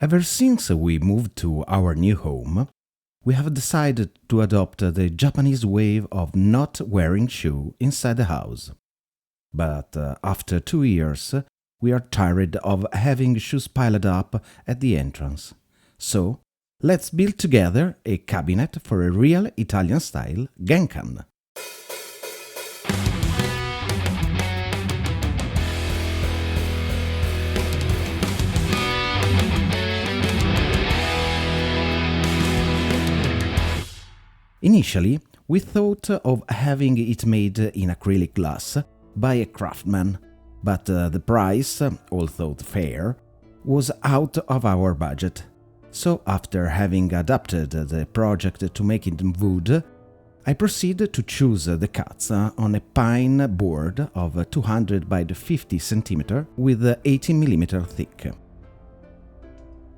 Ever since we moved to our new home, we have decided to adopt the Japanese way of not wearing shoes inside the house. But after 2 years, we are tired of having shoes piled up at the entrance. So, let's build together a cabinet for a real Italian style Genkan. Initially, we thought of having it made in acrylic glass by a craftsman, but the price, although fair, was out of our budget. So after having adapted the project to make it in wood, I proceeded to choose the cuts on a pine board of 200 by 50 cm with 80 mm thick.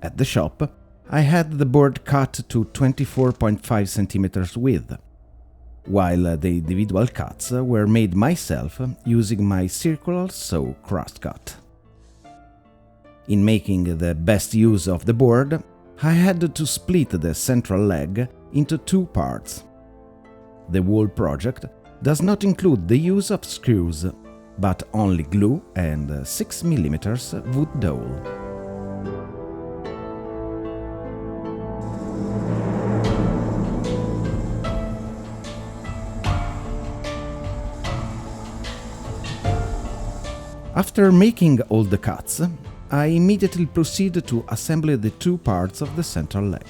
At the shop, I had the board cut to 24.5 cm width, while the individual cuts were made myself using my circular saw crosscut. In making the best use of the board, I had to split the central leg into 2 parts. The whole project does not include the use of screws, but only glue and 6 mm wood dowel. After making all the cuts, I immediately proceeded to assemble the 2 parts of the central leg.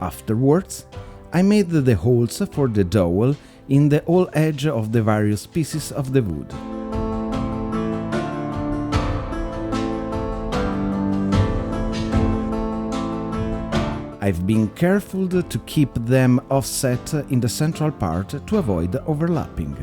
Afterwards, I made the holes for the dowel in the whole edge of the various pieces of the wood. I've been careful to keep them offset in the central part to avoid overlapping.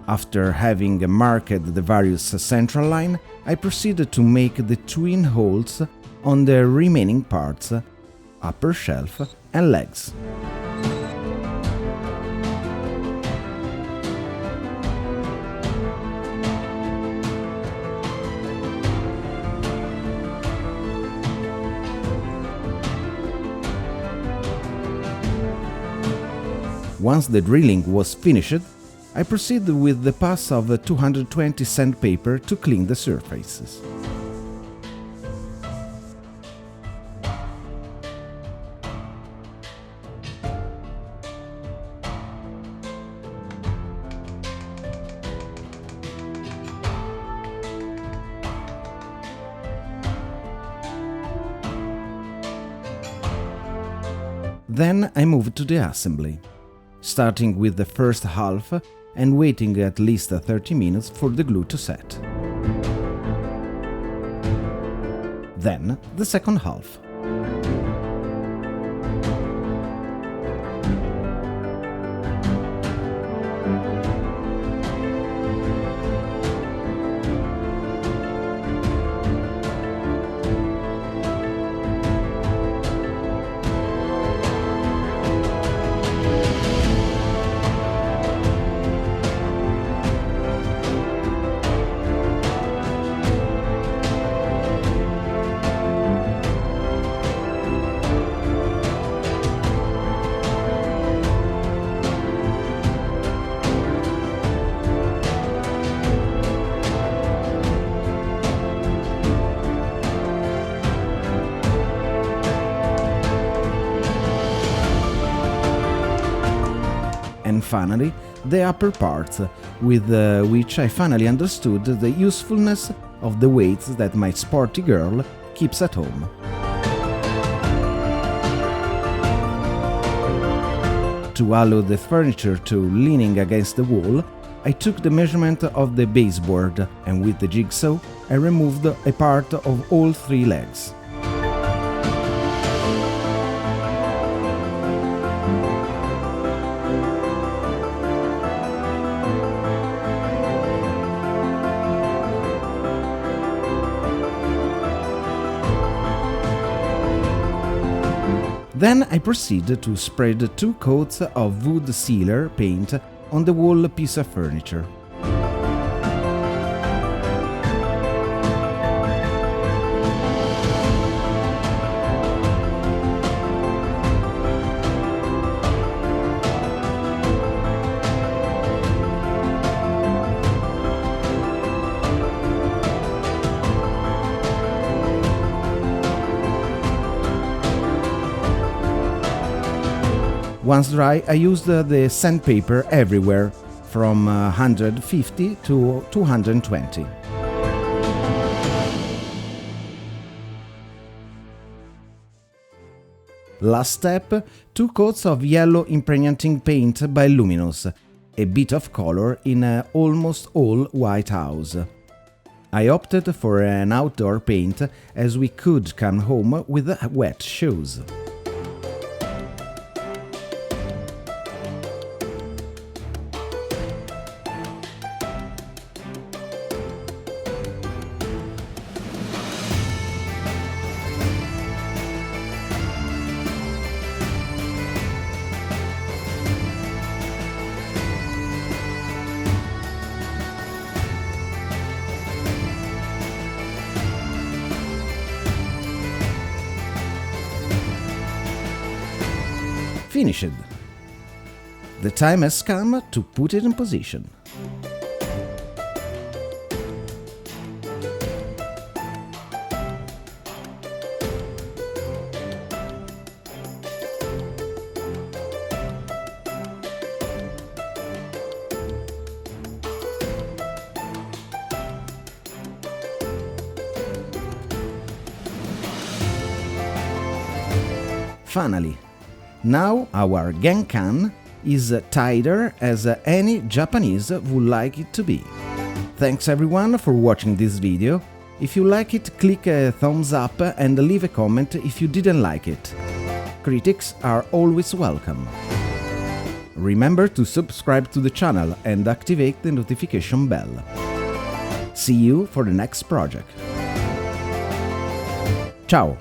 After having marked the various central line, I proceeded to make the twin holes on the remaining parts, upper shelf and legs. Once the drilling was finished, I proceeded with the pass of 220 sandpaper to clean the surfaces. Then I moved to the assembly, starting with the first half and waiting at least 30 minutes for the glue to set. Then the second half. And finally, the upper parts, with which I finally understood the usefulness of the weights that my sporty girl keeps at home. To allow the furniture to leaning against the wall, I took the measurement of the baseboard and with the jigsaw I removed a part of all 3 legs. Then I proceed to spread 2 coats of wood sealer paint on the wall piece of furniture. Once dry, I used the sandpaper everywhere, from 150 to 220. Last step, 2 coats of yellow impregnating paint by Luminous, a bit of color in an almost all white house. I opted for an outdoor paint as we could come home with wet shoes. Finished. The time has come to put it in position. Finally, now our Genkan is tighter as any Japanese would like it to be. Thanks everyone for watching this video. If you like it, click a thumbs up and leave a comment if you didn't like it. Critics are always welcome. Remember to subscribe to the channel and activate the notification bell. See you for the next project. Ciao!